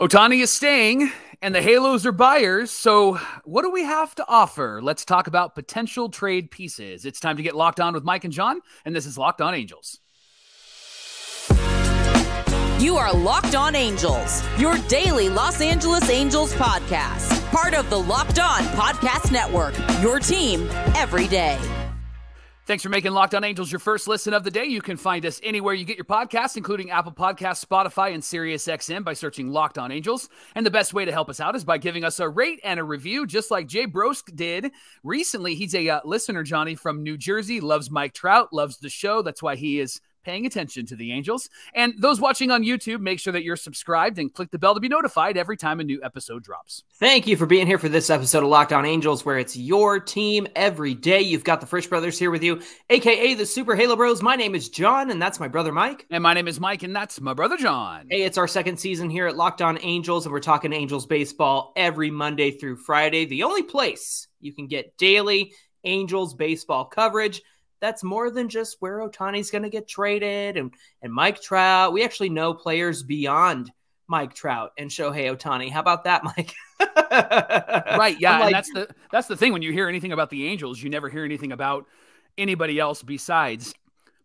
Ohtani is staying, and the Halos are buyers. So, what do we have to offer? Let's talk about potential trade pieces. It's time to get locked on with Mike and John, and this is Locked On Angels. You are Locked On Angels, your daily Los Angeles Angels podcast. Part of the Locked On Podcast Network, your team every day. Thanks for making Locked On Angels your first listen of the day. You can find us anywhere you get your podcasts, including Apple Podcasts, Spotify, and SiriusXM by searching Locked On Angels. And the best way to help us out is by giving us a rate and a review, just like Jay Brosk did recently. He's a listener, Johnny, from New Jersey, loves Mike Trout, loves the show. That's why he is paying attention to the Angels. And those watching on YouTube, make sure that you're subscribed and click the bell to be notified every time a new episode drops. Thank you for being here for this episode of Locked On Angels, where it's your team every day. You've got the Frisch Brothers here with you, a.k.a. the Super Halo Bros. My name is John, and that's my brother Mike. And my name is Mike, and that's my brother John. Hey, it's our second season here at Locked On Angels, and we're talking Angels baseball every Monday through Friday. The only place you can get daily Angels baseball coverage that's more than just where Ohtani's going to get traded and Mike Trout. We actually know players beyond Mike Trout and Shohei Ohtani. How about that, Mike? Right, yeah, and that's the thing. When you hear anything about the Angels, you never hear anything about anybody else besides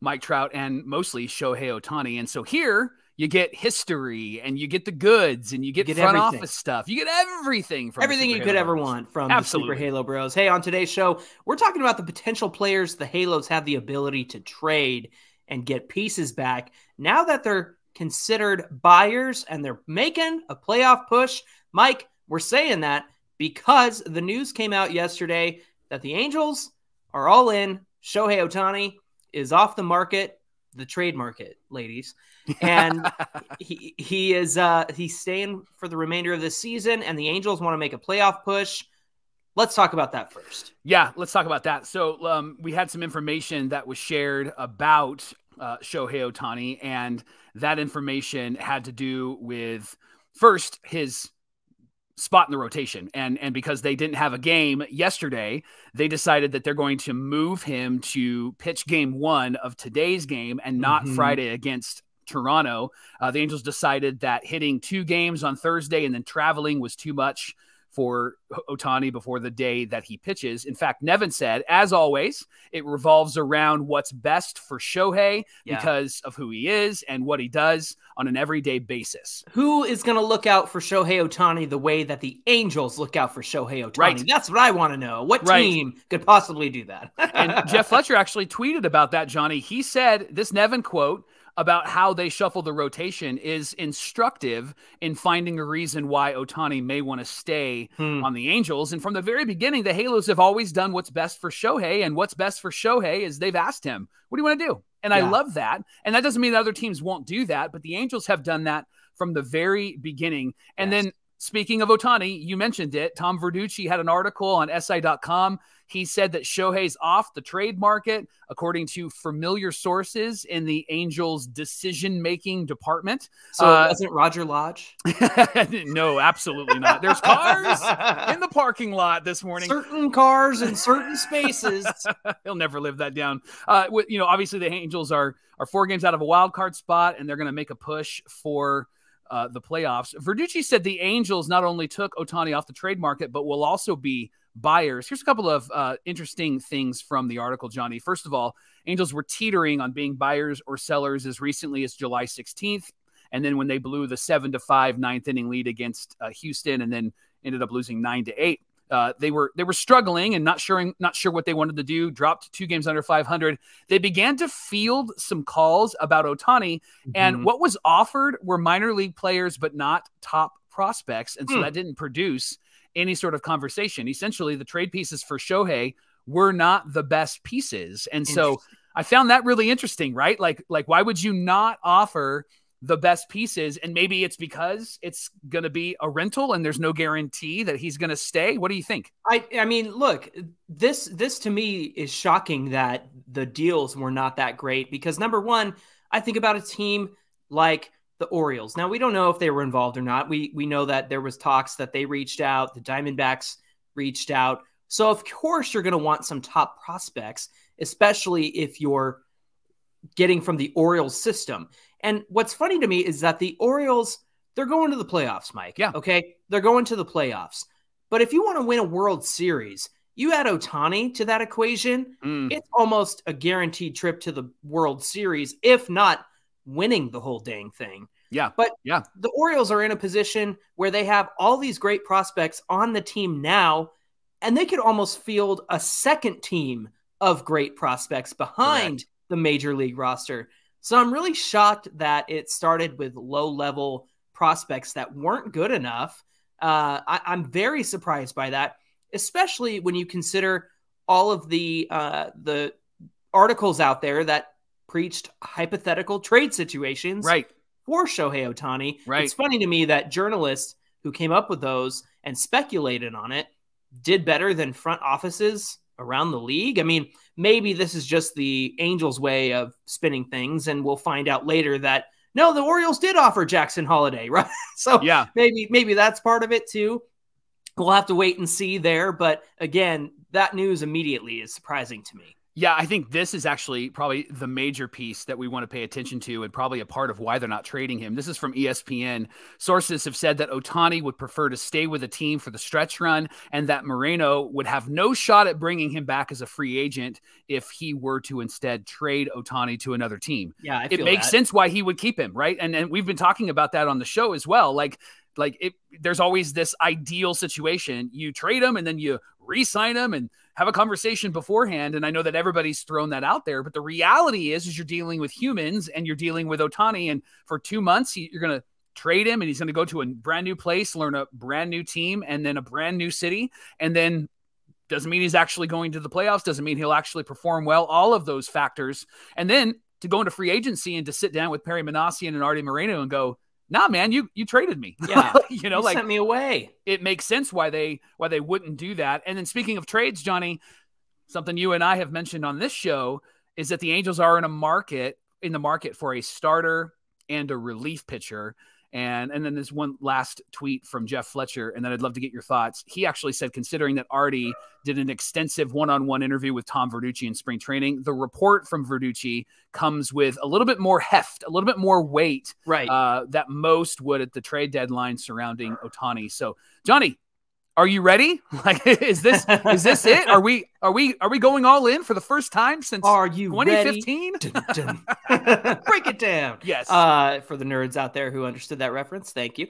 Mike Trout and mostly Shohei Ohtani. And so here you get history and you get the goods and you get front everything. Office stuff. You get everything from everything you could ever want from Absolutely. the Super Halo Bros. Hey, on today's show, we're talking about the potential players the Halos have the ability to trade and get pieces back now that they're considered buyers and they're making a playoff push. Mike, we're saying that because the news came out yesterday that the Angels are all in. Shohei Ohtani is off the market. The trade market, ladies, and he's staying for the remainder of the season, and the Angels want to make a playoff push. Let's talk about that first. Yeah, let's talk about that. So we had some information that was shared about Shohei Ohtani, and that information had to do with first his spot in the rotation. And because they didn't have a game yesterday, they decided that they're going to move him to pitch game one of today's game and not Friday against Toronto. The Angels decided that hitting 2 games on Thursday and then traveling was too much for Ohtani before the day that he pitches. In fact, Nevin said, as always, it revolves around what's best for Shohei because of who he is and what he does on an everyday basis. Who is going to look out for Shohei Ohtani the way that the Angels look out for Shohei Ohtani? Right. That's what I want to know. What team could possibly do that? And Jeff Fletcher actually tweeted about that, Johnny. He said this Nevin quote about how they shuffle the rotation is instructive in finding a reason why Ohtani may want to stay on the Angels. And from the very beginning, the Halos have always done what's best for Shohei, and what's best for Shohei is they've asked him, what do you want to do? And I love that. And that doesn't mean that other teams won't do that, but the Angels have done that from the very beginning. And then speaking of Ohtani, you mentioned it. Tom Verducci had an article on SI.com. He said that Shohei's off the trade market, according to familiar sources in the Angels' decision-making department. So it wasn't Roger Lodge? No, absolutely not. There's cars in the parking lot this morning. Certain cars in certain spaces. He'll never live that down. Obviously the Angels are 4 games out of a wild card spot, and they're going to make a push for the playoffs. Verducci said the Angels not only took Ohtani off the trade market, but will also be buyers. Here's a couple of interesting things from the article, Johnny. First of all, Angels were teetering on being buyers or sellers as recently as July 16th. And then when they blew the 7-5 ninth inning lead against Houston and then ended up losing 9-8, they were struggling and not sure what they wanted to do, dropped 2 games under 500. They began to field some calls about Ohtani, and what was offered were minor league players, but not top prospects. And so that didn't produce any sort of conversation. Essentially, the trade pieces for Shohei were not the best pieces. And so I found that really interesting, right? Like why would you not offer the best pieces? And maybe it's because it's going to be a rental and there's no guarantee that he's going to stay. What do you think? I mean, look, this to me is shocking that the deals were not that great because, number one, I think about a team like the Orioles. Now, we don't know if they were involved or not. We know that there was talks that they reached out. The Diamondbacks reached out. So, of course, you're going to want some top prospects, especially if you're getting from the Orioles system. And what's funny to me is that the Orioles, they're going to the playoffs, Mike. Yeah. Okay. They're going to the playoffs. But if you want to win a World Series, you add Ohtani to that equation, it's almost a guaranteed trip to the World Series, if not winning the whole dang thing. Yeah. But yeah, the Orioles are in a position where they have all these great prospects on the team now, and they could almost field a second team of great prospects behind the major league roster. So I'm really shocked that it started with low-level prospects that weren't good enough. I'm very surprised by that, especially when you consider all of the articles out there that preached hypothetical trade situations for Shohei Ohtani. It's funny to me that journalists who came up with those and speculated on it did better than front offices around the league. I mean, maybe this is just the Angels' way of spinning things, and we'll find out later that no, the Orioles did offer Jackson Holiday, right? So maybe that's part of it too. We'll have to wait and see there. But again, that news immediately is surprising to me. Yeah, I think this is actually probably the major piece that we want to pay attention to, and probably a part of why they're not trading him. This is from ESPN. Sources have said that Ohtani would prefer to stay with the team for the stretch run, and that Moreno would have no shot at bringing him back as a free agent if he were to instead trade Ohtani to another team. Yeah, it makes sense why he would keep him, right? And we've been talking about that on the show as well. There's always this ideal situation. You trade him and then you re-sign him and have a conversation beforehand. And I know that everybody's thrown that out there, but the reality is you're dealing with humans and you're dealing with Ohtani. And for 2 months, you're going to trade him and he's going to go to a brand new place, learn a brand new team and then a brand new city. And then doesn't mean he's actually going to the playoffs. Doesn't mean he'll actually perform well. All of those factors. And then to go into free agency and to sit down with Perry Minasian and Arte Moreno and go, nah, man, you traded me. Yeah, you sent me away. It makes sense why they wouldn't do that. And then speaking of trades, Johnny, something you and I have mentioned on this show is that the Angels are in the market for a starter and a relief pitcher. And then there's one last tweet from Jeff Fletcher, and then I'd love to get your thoughts. He actually said, considering that Artie did an extensive one-on-one interview with Tom Verducci in spring training, the report from Verducci comes with a little bit more heft, a little bit more weight, that most would at the trade deadline surrounding Ohtani. So, Johnny, are you ready? Is this it? Are we going all in for the first time since 2015? Break it down. Yes. For the nerds out there who understood that reference, thank you.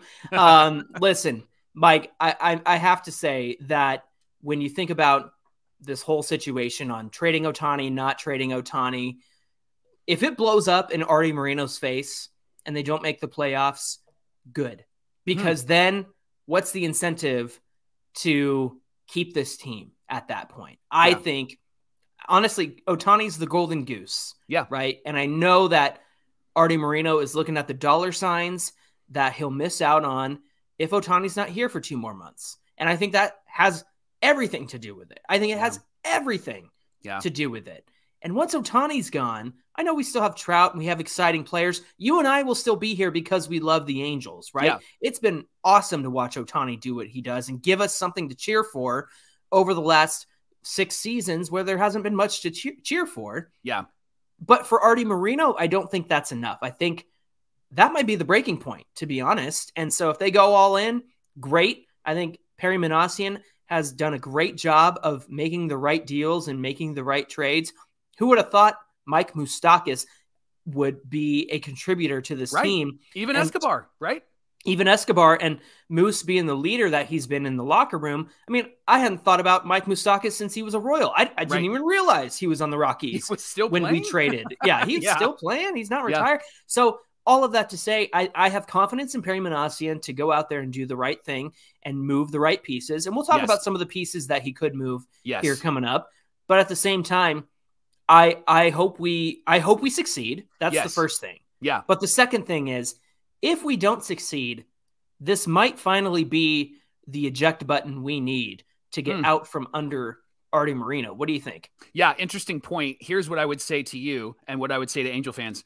Listen, Mike, I have to say that when you think about this whole situation on trading Ohtani, not trading Ohtani, if it blows up in Arte Moreno's face and they don't make the playoffs, good. Because then what's the incentive to keep this team at that point? I think, honestly, Ohtani's the golden goose. Yeah. Right. And I know that Arte Moreno is looking at the dollar signs that he'll miss out on if Ohtani's not here for 2 more months. And I think that has everything to do with it. I think it has everything to do with it. And once Ohtani's gone, I know we still have Trout and we have exciting players. You and I will still be here because we love the Angels, right? Yeah. It's been awesome to watch Ohtani do what he does and give us something to cheer for over the last 6 seasons where there hasn't been much to cheer for. Yeah. But for Arte Moreno, I don't think that's enough. I think that might be the breaking point, to be honest. And so if they go all in, great. I think Perry Minasian has done a great job of making the right deals and making the right trades. Who would have thought Mike Moustakas would be a contributor to this team? Even Escobar, right? Even Escobar, and Moose being the leader that he's been in the locker room. I mean, I hadn't thought about Mike Moustakas since he was a Royal. I didn't even realize he was on the Rockies. He was still when playing? We traded. Yeah, he's still playing. He's not retired. So all of that to say, I have confidence in Perry Minasian to go out there and do the right thing and move the right pieces. And we'll talk about some of the pieces that he could move here coming up. But at the same time, I hope we succeed. That's the first thing. Yeah. But the second thing is, if we don't succeed, this might finally be the eject button we need to get out from under Arte Moreno. What do you think? Yeah, interesting point. Here's what I would say to you and what I would say to Angel fans.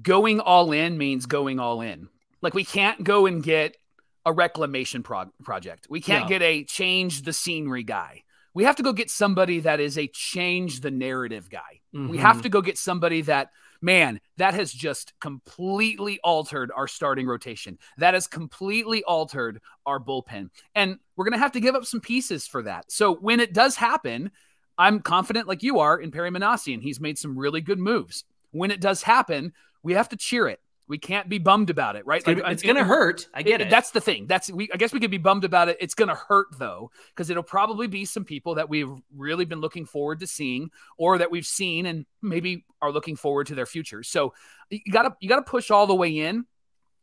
Going all in means going all in. Like, we can't go and get a reclamation project. We can't get a change the scenery guy. We have to go get somebody that is a change the narrative guy. We have to go get somebody that man, that has just completely altered our starting rotation. That has completely altered our bullpen. And we're going to have to give up some pieces for that. So when it does happen, I'm confident like you are in Perry Manasi, and he's made some really good moves. When it does happen, we have to cheer it. We can't be bummed about it, right? It's going to hurt. I get it. That's the thing. I guess we could be bummed about it. It's going to hurt though, because it'll probably be some people that we've really been looking forward to seeing, or that we've seen and maybe are looking forward to their future. So you gotta push all the way in.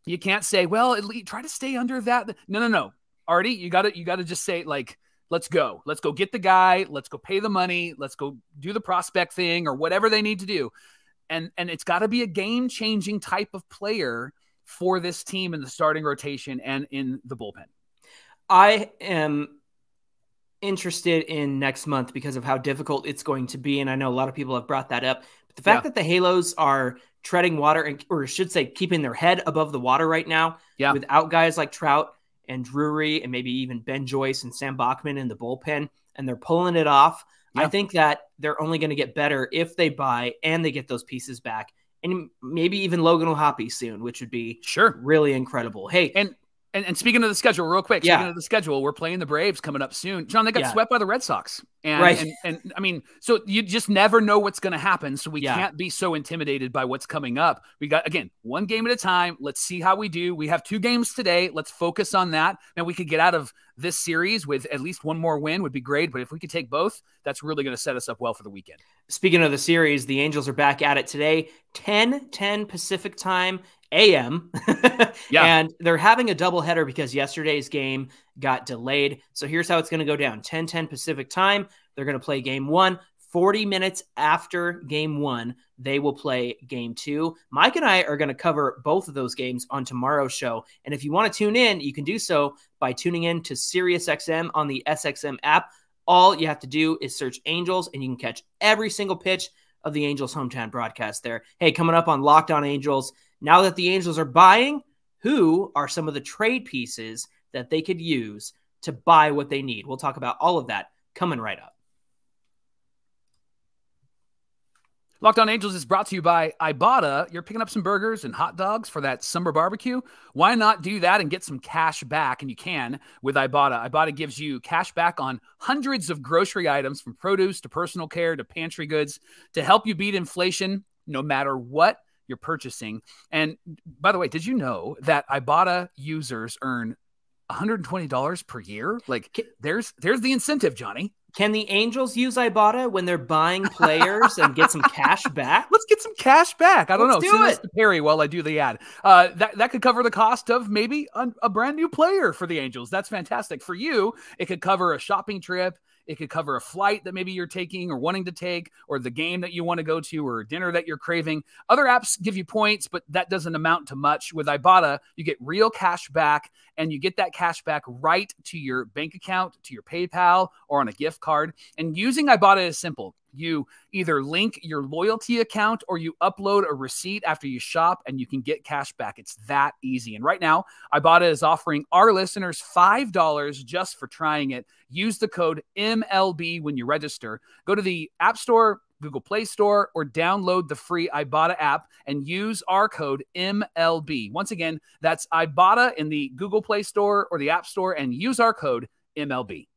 You can't say, well, at least try to stay under that. No. Artie, you gotta just say, like, let's go get the guy. Let's go pay the money. Let's go do the prospect thing or whatever they need to do. And it's got to be a game-changing type of player for this team in the starting rotation and in the bullpen. I am interested in next month because of how difficult it's going to be, and I know a lot of people have brought that up. But the fact that the Halos are treading water, or I should say keeping their head above the water right now, without guys like Trout and Drury and maybe even Ben Joyce and Sam Bachman in the bullpen, and they're pulling it off. I think that they're only going to get better if they buy and they get those pieces back, and maybe even Logan O'Hoppe soon, which would be really incredible. Hey, and speaking of the schedule, real quick, speaking of the schedule, we're playing the Braves coming up soon. John, they got swept by the Red Sox. And I mean, so you just never know what's going to happen. So we can't be so intimidated by what's coming up. We got, again, one game at a time. Let's see how we do. We have 2 games today. Let's focus on that. And we could get out of this series with at least one more win would be great. But if we could take both, that's really going to set us up well for the weekend. Speaking of the series, the Angels are back at it today, 10:10 Pacific time. AM. And they're having a doubleheader because yesterday's game got delayed. So here's how it's going to go down. 10:10 Pacific time. They're going to play game 1. 40 minutes after game 1, they will play game 2. Mike and I are going to cover both of those games on tomorrow's show. And if you want to tune in, you can do so by tuning in to SiriusXM on the SXM app. All you have to do is search Angels, and you can catch every single pitch of the Angels hometown broadcast there. Hey, coming up on Locked On Angels, now that the Angels are buying, who are some of the trade pieces that they could use to buy what they need? We'll talk about all of that coming right up. Locked On Angels is brought to you by Ibotta. You're picking up some burgers and hot dogs for that summer barbecue. Why not do that and get some cash back? And you can with Ibotta. Ibotta gives you cash back on hundreds of grocery items, from produce to personal care to pantry goods, to help you beat inflation no matter what you're purchasing. And by the way, did you know that Ibotta users earn $120 per year? Like, there's the incentive, Johnny. Can the Angels use Ibotta when they're buying players and get some cash back? Let's get some cash back. I don't know. Send this to Perry while I do the ad. That could cover the cost of maybe a brand new player for the Angels. That's fantastic. For you, it could cover a shopping trip. It could cover a flight that maybe you're taking or wanting to take, or the game that you want to go to, or dinner that you're craving. Other apps give you points, but that doesn't amount to much. With Ibotta, you get real cash back, and you get that cash back right to your bank account, to your PayPal, or on a gift card. And using Ibotta is simple. You either link your loyalty account or you upload a receipt after you shop, and you can get cash back. It's that easy. And right now, Ibotta is offering our listeners $5 just for trying it. Use the code MLB when you register. Go to the App Store, Google Play Store, or download the free Ibotta app and use our code MLB. Once again, that's Ibotta in the Google Play Store or the App Store, and use our code MLB.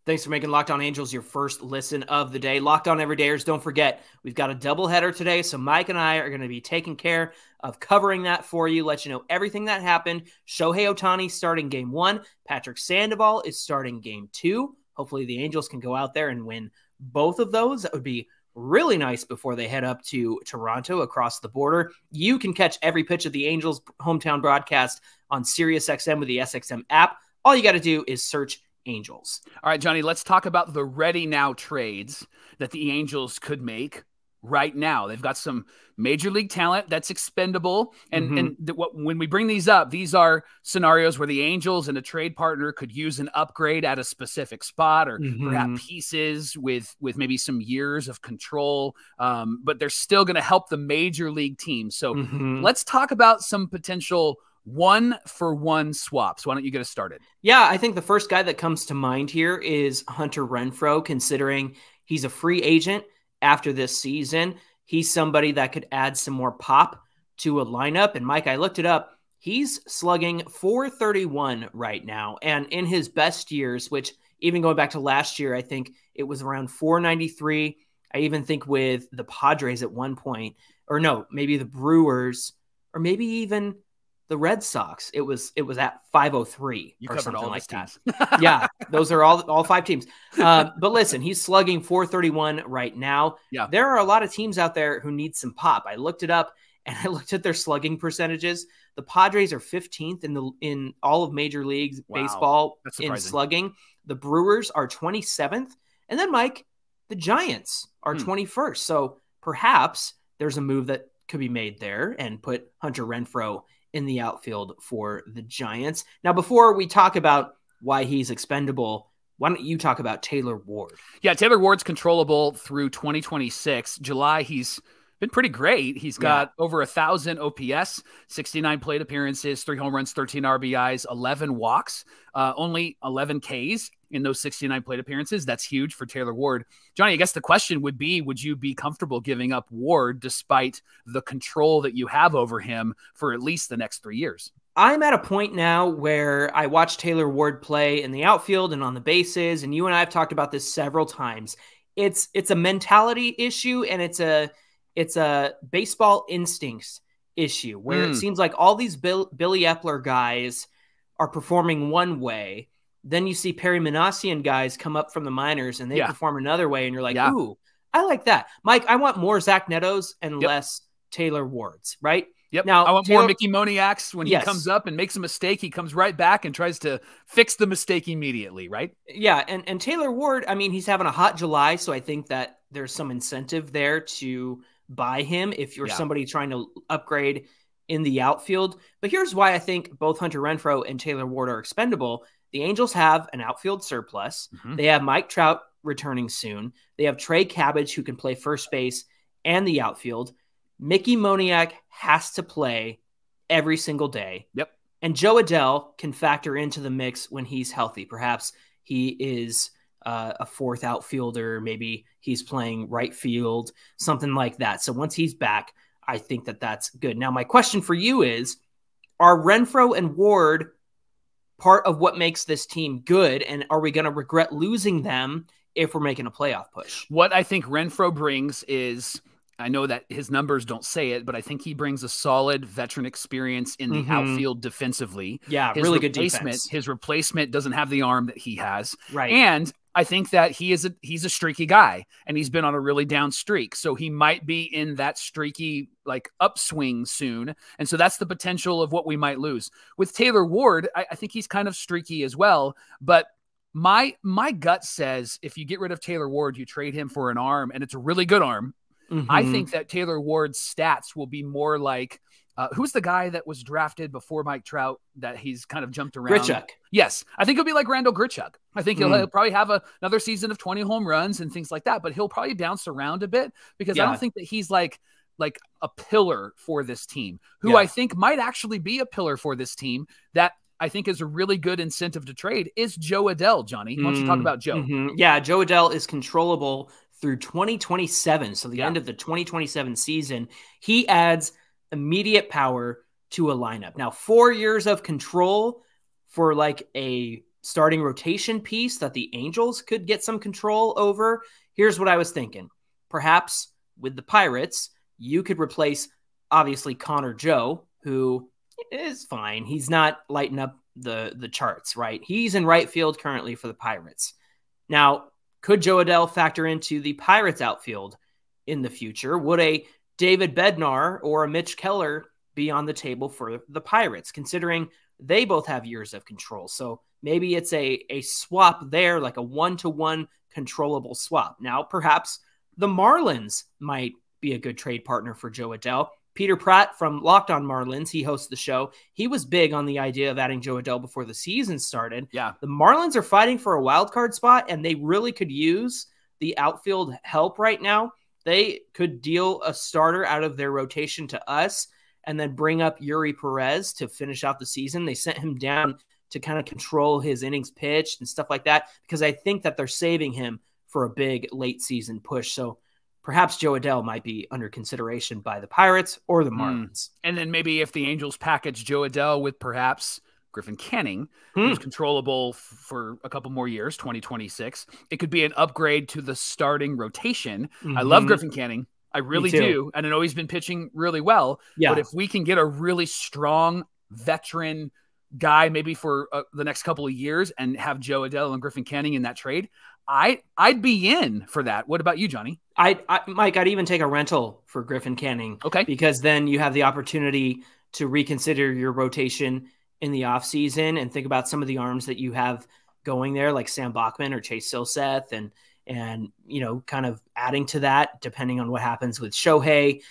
Thanks for making Locked On Angels your first listen of the day. Locked On Everydayers, don't forget, we've got a doubleheader today, so Mike and I are going to be taking care of covering that for you, let you know everything that happened. Shohei Ohtani starting game 1. Patrick Sandoval is starting game 2. Hopefully the Angels can go out there and win both of those. That would be really nice before they head up to Toronto across the border. You can catch every pitch of the Angels hometown broadcast on SiriusXM with the SXM app. All you got to do is search Angels. All right, Johnny, let's talk about the ready now trades that the Angels could make right now. They've got some major league talent that's expendable. And when we bring these up, these are scenarios where the Angels and a trade partner could use an upgrade at a specific spot, or perhaps pieces with maybe some years of control. But they're still going to help the major league team. So let's talk about some potential 1-for-1 swaps. Why don't you get us started? Yeah, I think the first guy that comes to mind here is Hunter Renfroe, considering He's a free agent after this season. He's somebody that could add some more pop to a lineup. And Mike, I looked it up. He's slugging .431 right now. And in his best years, which even going back to last year, I think it was around .493. I even think with the Padres at one point, or no, maybe the Brewers, or maybe even the Red Sox, it was at .503 or something like that. Yeah, those are all 5 teams. But listen, he's slugging .431 right now. Yeah. There are a lot of teams out there who need some pop. I looked it up and I looked at their slugging percentages. The Padres are 15th in all of Major League Baseball in slugging. The Brewers are 27th. And then, Mike, the Giants are 21st. So perhaps there's a move that could be made there and put Hunter Renfroe in the outfield for the Giants. Now, before we talk about why he's expendable, why don't you talk about Taylor Ward? Yeah, Taylor Ward's controllable through 2026. July, he's been pretty great. He's got over 1,000 OPS, 69 plate appearances, 3 home runs, 13 RBIs, 11 walks, only 11 Ks in those 69 plate appearances. That's huge for Taylor Ward. Johnny, I guess the question would be, would you be comfortable giving up Ward despite the control that you have over him for at least the next 3 years? I'm at a point now where I watch Taylor Ward play in the outfield and on the bases, and you and I have talked about this several times. It's a mentality issue, and it's a baseball instincts issue where it seems like all these Billy Epler guys are performing one way. Then you see Perry Minasian guys come up from the minors and they perform another way. And you're like, ooh, I like that. Mike, I want more Zach Nettos and less Taylor Wards, right? Yep. Now I want more Mickey Moniaks. When he comes up and makes a mistake, he comes right back and tries to fix the mistake immediately, right? Yeah. And Taylor Ward, I mean, he's having a hot July. So I think that there's some incentive there to buy him if you're somebody trying to upgrade in the outfield. But here's why I think both Hunter Renfroe and Taylor Ward are expendable. The Angels have an outfield surplus. They have Mike Trout returning soon. They have Trey Cabbage, who can play first base and the outfield. Mickey Moniak has to play every single day. Yep. And Joe Adell can factor into the mix when he's healthy. Perhaps he is a fourth outfielder. Maybe he's playing right field, something like that. So once he's back, I think that that's good. Now, my question for you is, are Renfroe and Ward part of what makes this team good? And are we going to regret losing them if we're making a playoff push? What I think Renfroe brings is, I know that his numbers don't say it, but I think he brings a solid veteran experience in the outfield defensively. Yeah, really good defense. His replacement doesn't have the arm that he has. Right. And I think that he's a streaky guy, and he's been on a really down streak. So he might be in that streaky like upswing soon. And so that's the potential of what we might lose. With Taylor Ward, I think he's kind of streaky as well. But my gut says if you get rid of Taylor Ward, you trade him for an arm, and it's a really good arm. I think that Taylor Ward's stats will be more like, who's the guy that was drafted before Mike Trout that he's kind of jumped around? Grichuk. Yes. I think he'll be like Randall Grichuk. I think he'll probably have another season of 20 home runs and things like that, but he'll probably bounce around a bit because I don't think that he's like a pillar for this team, who I think might actually be a pillar for this team that I think is a really good incentive to trade is Joe Adell, Johnny. Why don't you talk about Joe? Yeah, Joe Adell is controllable through 2027. So the end of the 2027 season, he adds immediate power to a lineup. Now, 4 years of control for like a starting rotation piece that the Angels could get some control over. Here's what I was thinking. Perhaps with the Pirates, you could replace obviously Connor Joe, who is fine. He's not lighting up the charts, right? He's in right field currently for the Pirates. Now, could Joe Adell factor into the Pirates outfield in the future? Would a David Bednar or a Mitch Keller be on the table for the Pirates, considering they both have years of control? So maybe it's a swap there, like a one-to-one controllable swap. Now, perhaps the Marlins might be a good trade partner for Joe Adell. Peter Pratt from Locked On Marlins, he hosts the show. He was big on the idea of adding Joe Adell before the season started. Yeah. The Marlins are fighting for a wild card spot, and they really could use the outfield help right now. They could deal a starter out of their rotation to us and then bring up Yuri Perez to finish out the season. They sent him down to kind of control his innings pitched and stuff like that because I think that they're saving him for a big late season push. So perhaps Joe Adele might be under consideration by the Pirates or the Marlins. And then maybe if the Angels package Joe Adele with perhaps Griffin Canning, who's controllable for a couple more years, 2026, it could be an upgrade to the starting rotation. I love Griffin Canning. I really do. And I know he's been pitching really well. Yeah. But if we can get a really strong veteran guy, maybe for the next couple of years, and have Joe Adele and Griffin Canning in that trade, I'd be in for that. What about you, Johnny? Mike, I'd even take a rental for Griffin Canning. Okay. Because then you have the opportunity to reconsider your rotation in the offseason and think about some of the arms that you have going there, like Sam Bachman or Chase Silseth, and kind of adding to that depending on what happens with Shohei.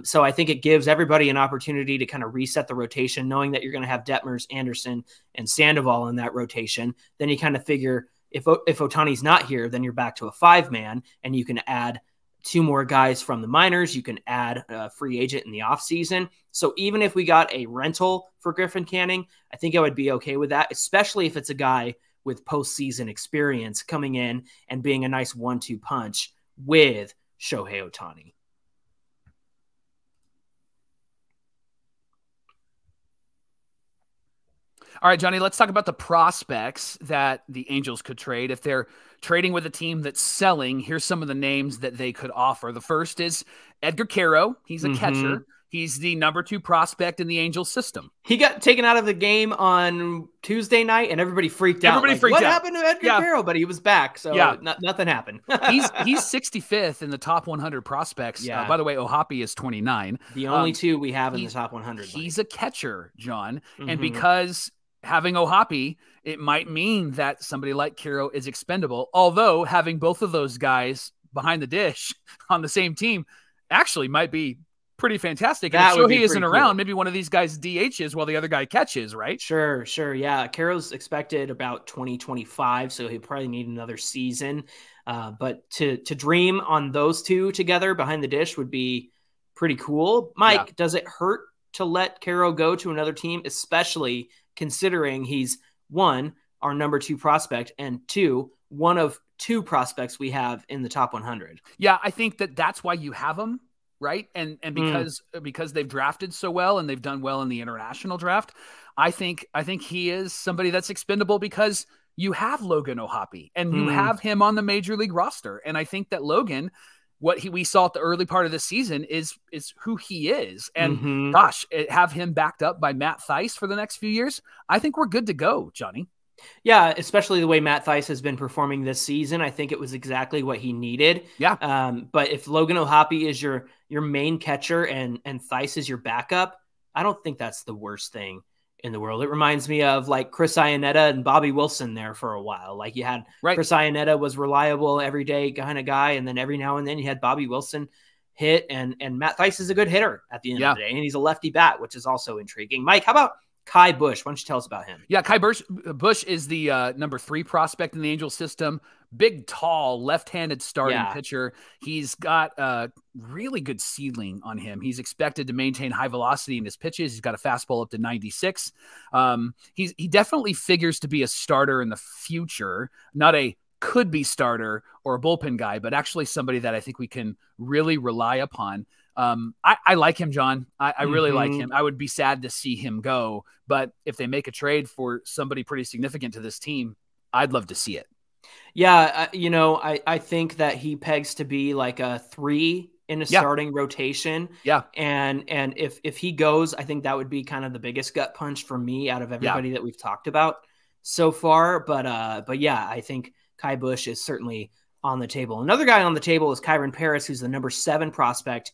So I think it gives everybody an opportunity to kind of reset the rotation, knowing that you're going to have Detmers, Anderson, and Sandoval in that rotation. Then you kind of figure if Ohtani's not here, then you're back to a 5-man, and you can add 2 more guys from the minors. You can add a free agent in the offseason. So even if we got a rental for Griffin Canning, I think I would be okay with that, especially if it's a guy with postseason experience coming in and being a nice 1-2 punch with Shohei Ohtani. All right, Johnny, let's talk about the prospects that the Angels could trade. If they're trading with a team that's selling, here's some of the names that they could offer. The first is Edgar Quero. He's a catcher. He's the number 2 prospect in the Angels system. He got taken out of the game on Tuesday night, and everybody freaked out. What happened to Edgar Quero? But he was back, so nothing happened. he's 65th in the top 100 prospects. By the way, Ohtani is 29. The only 2 we have in the top 100. He's a catcher, John, and because having Ohtani, it might mean that somebody like Quero is expendable. Although having both of those guys behind the dish on the same team actually might be pretty fantastic. And if Shohei isn't around, maybe one of these guys DHs while the other guy catches, right? Sure. Yeah. Quero's expected about 2025, so he'll probably need another season. But to dream on those 2 together behind the dish would be pretty cool. Mike, does it hurt to let Quero go to another team, especially considering he's 1, our number 2 prospect, and 2, one of 2 prospects we have in the top 100? Yeah, I think that's why you have him, right? And because they've drafted so well and they've done well in the international draft, I think he is somebody that's expendable because you have Logan Ohtani and you have him on the major league roster. And I think that Logan, what we saw at the early part of the season is who he is. And have him backed up by Matt Thaiss for the next few years. I think we're good to go, Johnny. Yeah, especially the way Matt Thaiss has been performing this season. I think it was exactly what he needed. Yeah. But if Logan Ohtani is your main catcher and Thaiss is your backup, I don't think that's the worst thing in the world. It reminds me of like Chris Iannetta and Bobby Wilson there for a while. Like you had Chris Iannetta was reliable every day kind of guy, and then every now and then you had Bobby Wilson hit, and Matt Thaiss is a good hitter at the end of the day, and he's a lefty bat, which is also intriguing. Mike, how about Kai Busch? Why don't you tell us about him? Yeah, Kai Busch is the number 3 prospect in the Angels system. Big, tall, left-handed starting pitcher. He's got a really good ceiling on him. He's expected to maintain high velocity in his pitches. He's got a fastball up to 96. He definitely figures to be a starter in the future, not a could-be starter or a bullpen guy, but actually somebody that I think we can really rely upon. I like him, John. I really like him. I would be sad to see him go, but if they make a trade for somebody pretty significant to this team, I'd love to see it. Yeah. I think that he pegs to be like a 3 in a starting rotation. Yeah. And if he goes, I think that would be kind of the biggest gut punch for me out of everybody that we've talked about so far. But yeah, I think Kai Busch is certainly on the table. Another guy on the table is Kyron Paris, who's the number 7 prospect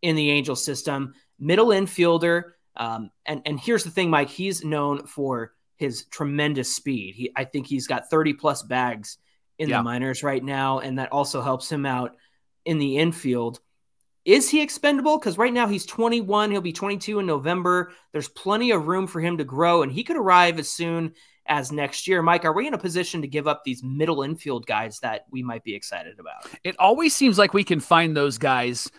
in the Angels system, middle infielder. And here's the thing, Mike, he's known for his tremendous speed. I think he's got 30 plus bags in the minors right now. And that also helps him out in the infield. Is he expendable? Because right now he's 21. He'll be 22 in November. There's plenty of room for him to grow, and he could arrive as soon as next year. Mike, are we in a position to give up these middle infield guys that we might be excited about? It always seems like we can find those guys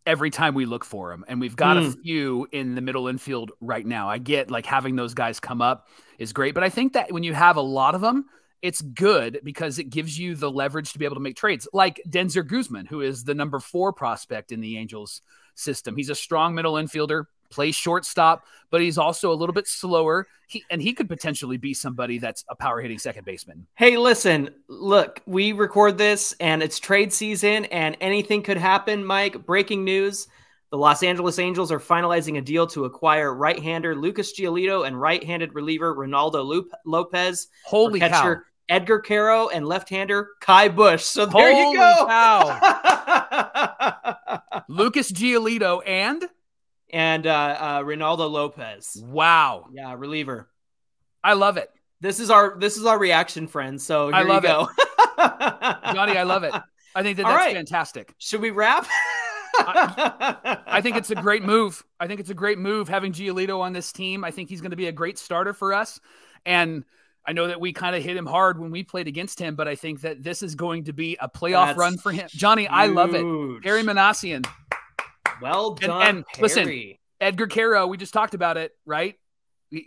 every time we look for them. And we've got a few in the middle infield right now. I get like having those guys come up is great, but I think that when you have a lot of them, it's good because it gives you the leverage to be able to make trades, like Denzer Guzman, who is the number 4 prospect in the Angels system. He's a strong middle infielder, plays shortstop, but he's also a little bit slower. He could potentially be somebody that's a power hitting second baseman. Hey, listen, look, we record this and it's trade season and anything could happen, Mike. Breaking news. The Los Angeles Angels are finalizing a deal to acquire right-hander Lucas Giolito and right-handed reliever Reynaldo Lopez. Holy cow. Edgar Quero and left-hander Kai Bush. So there you go. Cow. Lucas Giolito and Reynaldo Lopez. Wow. Yeah, reliever. I love it. This is our reaction, friends. So here you go. Johnny, I love it. I think that's fantastic. Should we wrap? I think it's a great move. I think it's a great move having Giolito on this team. I think he's going to be a great starter for us. And I know that we kind of hit him hard when we played against him, but I think that this is going to be a playoff run for him. Johnny, huge. I love it. Harry Manassian. Well done, and listen, Edgar Quero, we just talked about it, right?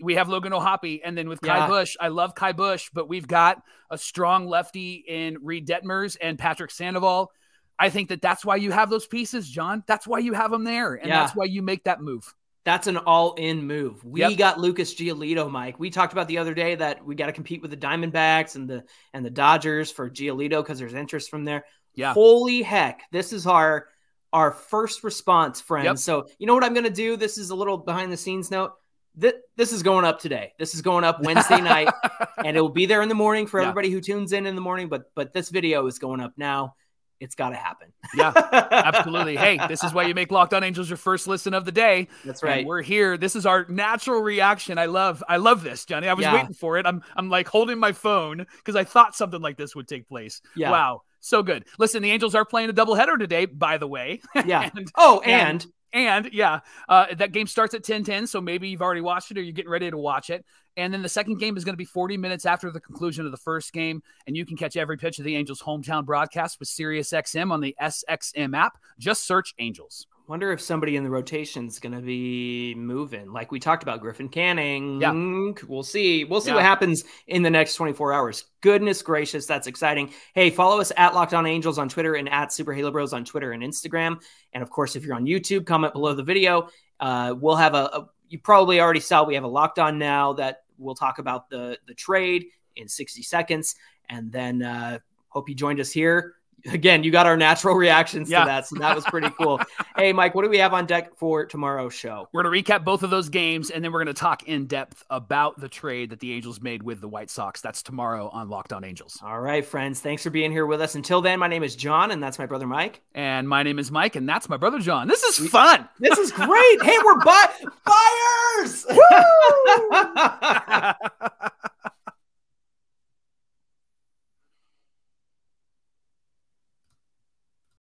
We have Logan O'Hoppe, and then with Kai Bush, I love Kai Bush, but we've got a strong lefty in Reed Detmers and Patrick Sandoval. I think that's why you have those pieces, John. That's why you have them there, and that's why you make that move. That's an all-in move. We got Lucas Giolito, Mike. We talked about the other day that we got to compete with the Diamondbacks and the Dodgers for Giolito because there's interest from there. Yeah. Holy heck. This is our first response, friends. Yep. So you know what I'm going to do? This is a little behind-the-scenes note. This is going up today. This is going up Wednesday night, and it will be there in the morning for everybody who tunes in the morning. But this video is going up now. It's got to happen. Yeah, absolutely. Hey, this is why you make Locked On Angels your first listen of the day. That's right. And we're here. This is our natural reaction. I love this, Johnny. I was waiting for it. I'm like holding my phone because I thought something like this would take place. Yeah. Wow. So good. Listen, the Angels are playing a doubleheader today, by the way. Yeah. And that game starts at 10:10, so maybe you've already watched it or you're getting ready to watch it. And then the second game is going to be 40 minutes after the conclusion of the first game, and you can catch every pitch of the Angels' hometown broadcast with SiriusXM on the SXM app. Just search Angels. Wonder if somebody in the rotation is going to be moving. Like we talked about Griffin Canning. Yeah. We'll see. We'll see what happens in the next 24 hours. Goodness gracious, that's exciting. Hey, follow us at Locked On Angels on Twitter and at Super Halo Bros on Twitter and Instagram. And of course, if you're on YouTube, comment below the video. We'll have you probably already saw we have a Locked On Now that we'll talk about the trade in 60 seconds. And then hope you joined us here. Again, you got our natural reactions to that, so that was pretty cool. Hey, Mike, what do we have on deck for tomorrow's show? We're going to recap both of those games, and then we're going to talk in depth about the trade that the Angels made with the White Sox. That's tomorrow on Locked On Angels. All right, friends. Thanks for being here with us. Until then, my name is John, and that's my brother Mike. And my name is Mike, and that's my brother John. This is fun. This is great. Hey, we're buyers! Woo!